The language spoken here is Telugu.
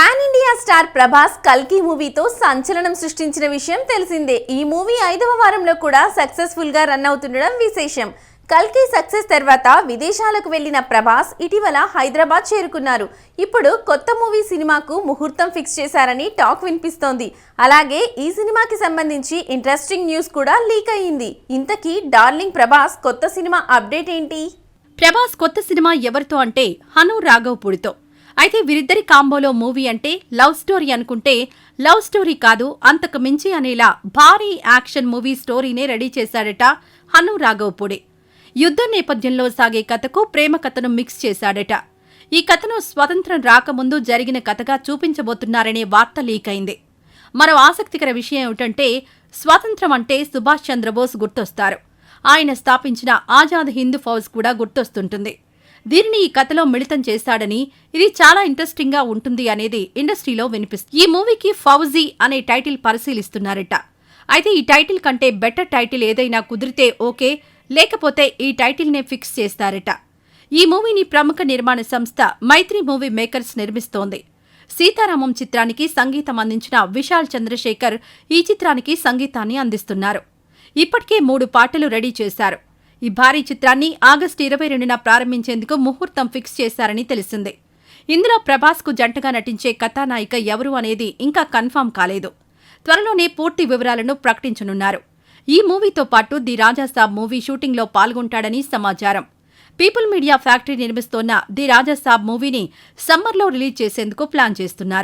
పాన్ ఇండియా స్టార్ ప్రభాస్ కల్కి మూవీతో సంచలనం సృష్టించిన విషయం తెలిసిందే. ఈ మూవీ 5వ వారంలో కూడా సక్సెస్ఫుల్ గా రన్ అవుతుండడం విశేషం. కల్కి సక్సెస్ తర్వాత విదేశాలకు వెళ్లిన ప్రభాస్ ఇటీవల హైదరాబాద్ చేరుకున్నారు. ఇప్పుడు కొత్త మూవీ సినిమాకు ముహూర్తం ఫిక్స్ చేశారని టాక్ వినిపిస్తోంది. అలాగే ఈ సినిమాకి సంబంధించి ఇంట్రెస్టింగ్ న్యూస్ కూడా లీక్ అయ్యింది. ఇంతకీ డార్లింగ్ ప్రభాస్ కొత్త సినిమా అప్డేట్ ఏంటి? ప్రభాస్ కొత్త సినిమా ఎవరితో అంటే హను రాఘవపూడితో. అయితే వీరిద్దరి కాంబోలో మూవీ అంటే లవ్ స్టోరీ అనుకుంటే లవ్ స్టోరీ కాదు, అంతకు మించి అనేలా భారీ యాక్షన్ మూవీ స్టోరీనే రెడీ చేశాడట హను రాఘవపూడి. యుద్ధ నేపథ్యంలో సాగే కథకు ప్రేమ కథను మిక్స్ చేశాడట. ఈ కథను స్వతంత్రం రాకముందు జరిగిన కథగా చూపించబోతున్నారనే వార్త లీక్ అయింది. మరో ఆసక్తికర విషయం ఏమిటంటే స్వాతంత్రం అంటే సుభాష్ చంద్రబోస్ గుర్తొస్తారు. ఆయన స్థాపించిన ఆజాద్ హింద్ ఫౌజ్ కూడా గుర్తొస్తుంటుంది. దీనిని ఈ కథలో మిళితం చేశాడని, ఇది చాలా ఇంట్రెస్టింగ్ గా ఉంటుంది అనేది ఇండస్ట్రీలో వినిపిస్తుంది. ఈ మూవీకి ఫౌజీ అనే టైటిల్ పరిశీలిస్తున్నారట. అయితే ఈ టైటిల్ కంటే బెటర్ టైటిల్ ఏదైనా కుదిరితే ఓకే, లేకపోతే ఈ టైటిల్ నే ఫిక్స్ చేస్తారట. ఈ మూవీని ప్రముఖ నిర్మాణ సంస్థ మైత్రి మూవీ మేకర్స్ నిర్మిస్తోంది. సీతారామం చిత్రానికి సంగీతం అందించిన విశాల్ చంద్రశేఖర్ ఈ చిత్రానికి సంగీతాన్ని అందిస్తున్నారు. ఇప్పటికే 3 పాటలు రెడీ చేశారు. ఈ భారీ చిత్రాన్ని ఆగస్టు 22న ప్రారంభించేందుకు ముహూర్తం ఫిక్స్ చేశారని తెలిసింది. ఇందులో ప్రభాస్ కు జంటగా నటించే కథానాయిక ఎవరు అనేది ఇంకా కన్ఫర్మ్ కాలేదు. త్వరలోనే పూర్తి వివరాలను ప్రకటించనున్నారు. ఈ మూవీతో పాటు ది రాజాసాబ్ మూవీ షూటింగ్లో పాల్గొంటాడని సమాచారం. పీపుల్ మీడియా ఫ్యాక్టరీ నిర్మిస్తోన్న ది రాజాసాబ్ మూవీని సమ్మర్లో రిలీజ్ చేసేందుకు ప్లాన్ చేస్తున్నారు.